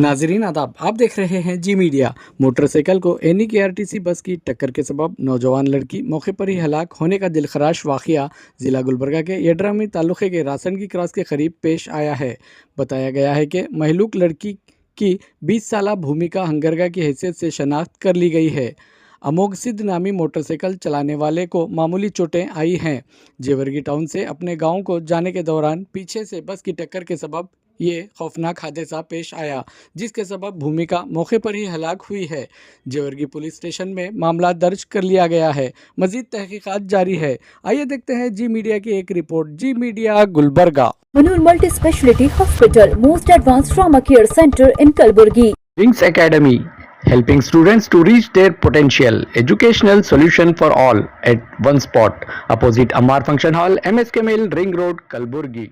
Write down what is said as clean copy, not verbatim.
नाजरीन आदाब, आप देख रहे हैं जी मीडिया। मोटरसाइकिल को एनईकेआरटीसी बस की टक्कर के सबब नौजवान लड़की मौके पर ही हलाक होने का दिलखराश वाक़या ज़िला गुलबर्गा के यड्रामी तालुक़े के रासन की क्रॉस के करीब पेश आया है। बताया गया है कि महलूक लड़की की 20 साला भूमिका हंगरगा की हैसियत से शनाख्त कर ली गई है। अमोघ सिद्ध नामी मोटरसाइकिल चलाने वाले को मामूली चोटें आई हैं। जेवर्गी टाउन से अपने गांव को जाने के दौरान पीछे से बस की टक्कर के सबब ये खौफनाक हादसा पेश आया, जिसके सबब भूमिका मौके पर ही हलाक हुई है। जेवर्गी पुलिस स्टेशन में मामला दर्ज कर लिया गया है। मजीद तहकीकात जारी है। आइए देखते हैं जी मीडिया की एक report. Zee Media Gulbarga. Manur Multi-Speciality Hospital, most advanced trauma care center in Kalburgi. Wings Academy, helping students to reach their potential. Educational solution for all at one spot. Opposite Amar Function Hall, MSK Mill, Ring Road, Kalburgi.